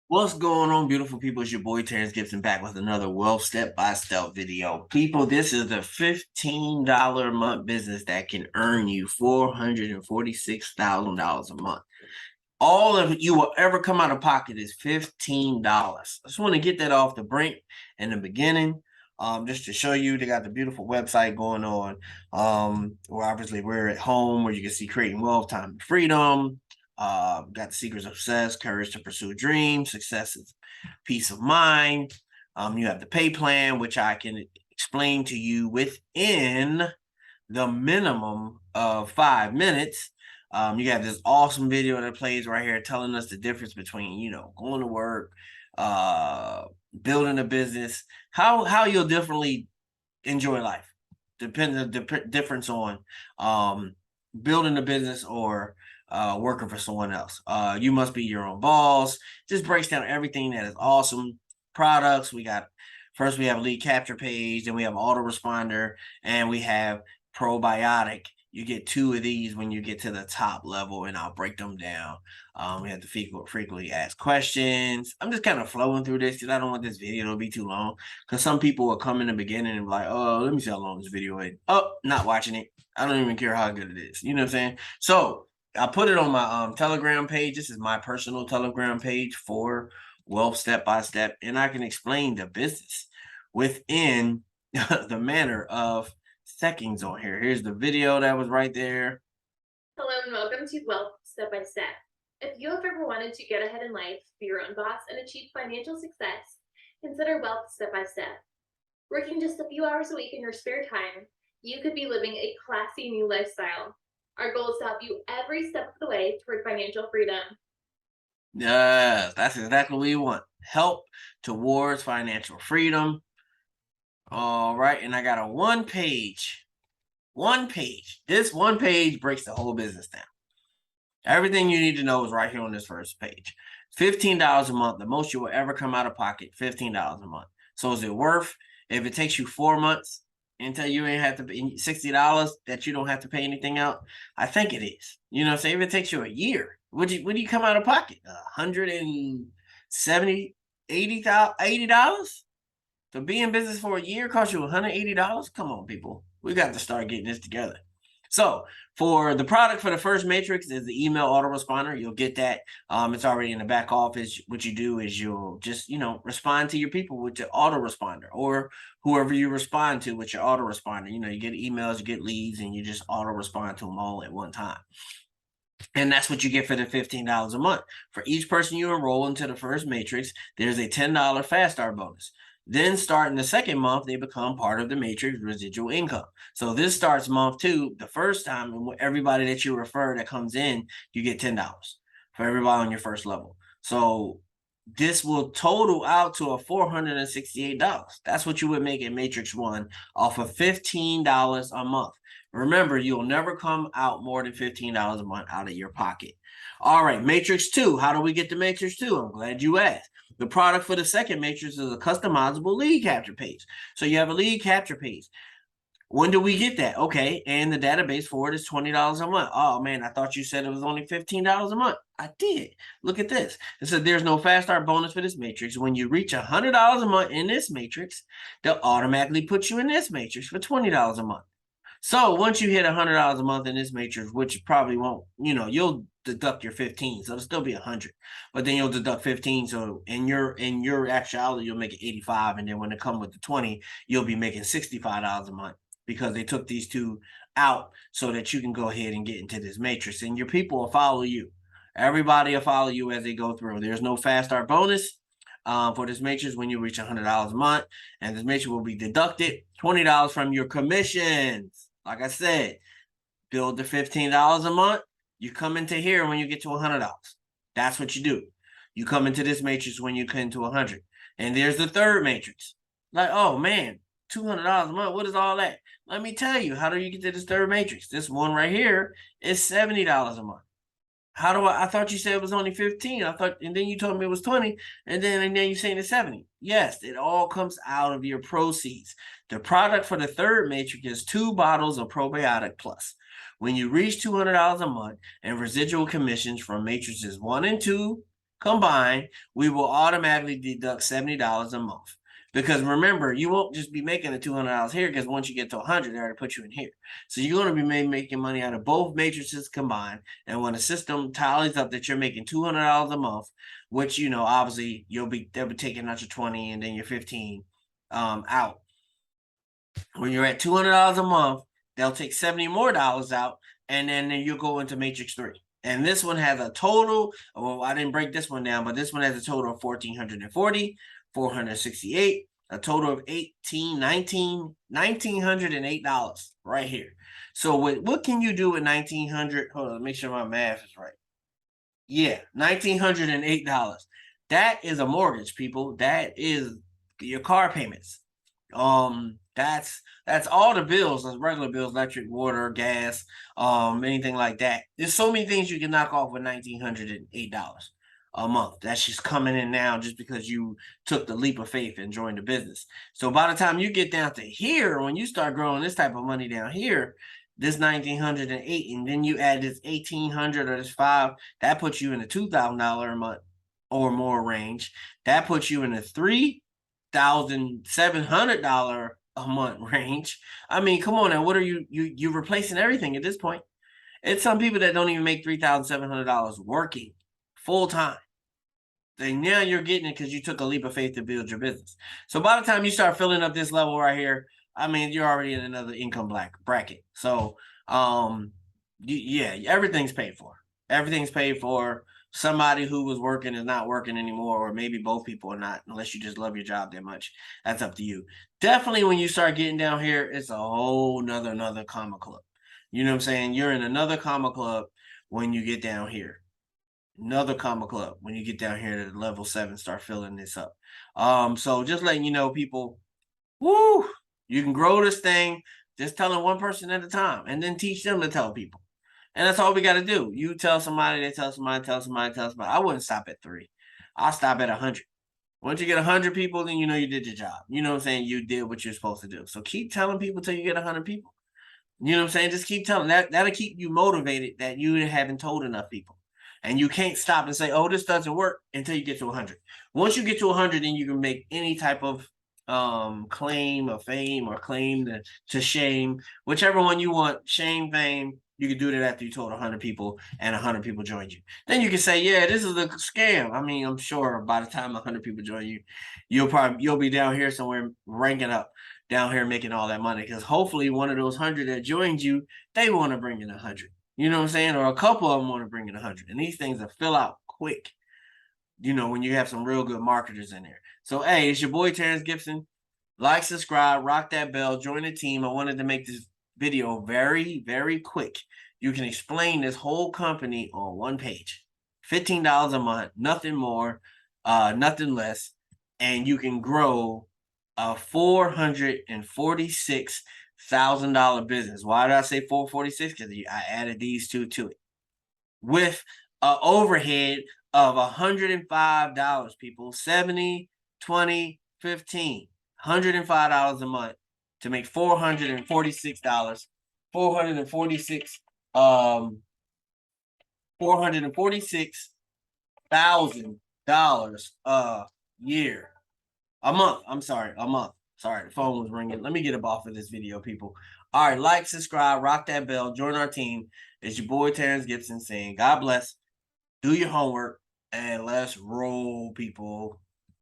What's going on, beautiful people? It's your boy Terrence Gibson back with another wealth step-by-step video. People, this is the $15 a month business that can earn you $446,000 a month. All of you will ever come out of pocket is $15. I just want to get that off the brink in the beginning. Just to show you, they got the beautiful website going on. Where obviously we're at home, where you can see creating wealth, time, and freedom. Got the secrets of success, courage to pursue dreams, success is peace of mind. You have the pay plan, which I can explain to you within the minimum of 5 minutes. You got this awesome video that plays right here telling us the difference between, going to work, building a business, how you'll differently enjoy life. Depends the difference on building a business or working for someone else. You must be your own boss. Just breaks down everything that is awesome. Products. We have a lead capture page, then we have autoresponder, and we have probiotic. You get 2 of these when you get to the top level, and I'll break them down. We have the frequently asked questions. I'm just kind of flowing through this because I don't want this video to be too long. Because some people will come in the beginning and be like, "Oh, let me see how long this video is." Oh, not watching it. I don't even care how good it is. You know what I'm saying? So I put it on my Telegram page. This is my personal Telegram page for wealth step by step, and I can explain the business within the manner of seconds on here. Here's the video that was right there. Hello and welcome to Wealth Step by Step. If you have ever wanted to get ahead in life, be your own boss, and achieve financial success, consider Wealth Step by Step. Working just a few hours a week in your spare time, you could be living a classy new lifestyle. Our goal is to help you every step of the way toward financial freedom. Yes, that's exactly what you want. Help towards financial freedom. All right, and I got a one page. This one page breaks the whole business down. Everything you need to know is right here on this first page. $15 a month, the most you will ever come out of pocket, $15 a month. So is it worth, if it takes you 4 months until you ain't have to pay $60 that you don't have to pay anything out? I think it is. You know what I'm saying? If it takes you a year, would you come out of pocket? $170, $80? To be in business for a year cost you $180? Come on, people. We got to start getting this together. So for the product for the first matrix is the email autoresponder. You'll get that. It's already in the back office. What you do is you'll just, respond to your people with your autoresponder, or whoever you respond to with your autoresponder. You get emails, you get leads, and you just auto respond to them all at one time. And that's what you get for the $15 a month. For each person you enroll into the first matrix, there's a $10 fast start bonus. Then starting the second month, they become part of the matrix residual income. So this starts month 2. The first time, and everybody that you refer that comes in, you get $10 for everybody on your first level. So this will total out to a $468. That's what you would make in Matrix 1 off of $15 a month. Remember, you'll never come out more than $15 a month out of your pocket. All right, Matrix 2. How do we get to Matrix 2? I'm glad you asked. The product for the second matrix is a customizable lead capture page. So you have a lead capture page. When do we get that? Okay, and the database for it is $20 a month. Oh man, I thought you said it was only $15 a month. I did. Look at this. It said there's no fast start bonus for this matrix. When you reach $100 a month in this matrix, they'll automatically put you in this matrix for $20 a month. So once you hit $100 a month in this matrix, which probably won't, you'll deduct your 15, so it'll still be 100, but then you'll deduct 15. So in your actuality, you'll make it 85, and then when it comes with the 20, you'll be making $65 a month because they took these 2 out so that you can go ahead and get into this matrix, and your people will follow you. Everybody will follow you as they go through. There's no fast start bonus for this matrix when you reach $100 a month, and this matrix will be deducted $20 from your commissions. Like I said, build the $15 a month. You come into here when you get to $100. That's what you do. You come into this matrix when you come into 100. And there's the third matrix. Like, oh man, $200 a month. What is all that? Let me tell you. How do you get to this third matrix? This one right here is $70 a month. How do I thought you said it was only 15. And then you told me it was 20, and then you're saying it's 70. Yes, it all comes out of your proceeds. The product for the third matrix is 2 bottles of probiotic plus. When you reach $200 a month and residual commissions from matrices 1 and 2 combined, we will automatically deduct $70 a month. Because remember, you won't just be making the $200 here, because once you get to 100, they already put you in here. So you're going to be making money out of both matrices combined. And when the system tallies up that you're making $200 a month, which, you know, obviously they'll be taking out your 20 and then your 15 out. When you're at $200 a month, they'll take $70 more out, and then you'll go into Matrix 3. And this one has a total, well, I didn't break this one down, but this one has a total of 1,440, 468, a total of $1,908 right here. So what can you do with 1,900? Hold on, make sure my math is right. Yeah, $1,908. That is a mortgage, people. That is your car payments. That's all the bills, those regular bills, electric, water, gas, anything like that. There's so many things you can knock off with $1,908 a month. That's just coming in now just because you took the leap of faith and joined the business. So by the time you get down to here, when you start growing this type of money down here, this 1,908, and then you add this 1,800 or this 5, that puts you in the $2,000 a month or more range. That puts you in the $3,700 a month range. I mean, come on now. What are you're replacing everything at this point? It's some people that don't even make $3,700 working full time. Then now you're getting it because you took a leap of faith to build your business. So by the time you start filling up this level right here, I mean, you're already in another income bracket. So yeah, everything's paid for. Everything's paid for. Somebody who was working is not working anymore, or maybe both people are not, unless you just love your job that much. That's up to you. Definitely when you start getting down here, it's a whole another comma club. You know what I'm saying? You're in another comma club when you get down here. Another comma club when you get down here to level 7, start filling this up. So just letting you know, people, woo, you can grow this thing just telling one person at a time, and then teach them to tell people. And that's all we got to do. You tell somebody, they tell somebody, tell somebody, tell somebody. I wouldn't stop at 3. I'll stop at 100. Once you get 100 people, then you know you did your job. You know what I'm saying? You did what you're supposed to do. So keep telling people till you get 100 people. You know what I'm saying? Just keep telling. That'll keep you motivated that you haven't told enough people. And you can't stop and say, oh, this doesn't work until you get to 100. Once you get to 100, then you can make any type of claim of fame or claim to shame, whichever one you want, shame, fame. You can do that after you told 100 people and 100 people joined you. Then you can say, yeah, this is a scam. I mean, I'm sure by the time 100 people join you, you'll be down here somewhere ranking up down here making all that money, because hopefully one of those 100 that joined you, they want to bring in 100. You know what I'm saying? Or a couple of them want to bring in 100. And these things will fill out quick, you know, when you have some real good marketers in there. So, hey, it's your boy, Terrence Gibson. Like, subscribe, rock that bell, join the team. I wanted to make this video very, very quick. You can explain this whole company on one page. $15 a month, nothing more, nothing less. And you can grow a $446,000 business. Why did I say 446? Because I added these two to it. With an overhead of $105, people. 70, 20, 15. $105 a month to make $446. $446,000 a year. A month. I'm sorry, a month. Sorry, the phone was ringing. Let me get up off of this video, people. All right, like, subscribe, rock that bell, join our team. It's your boy Terrence Gibson saying God bless, do your homework, and let's roll, people.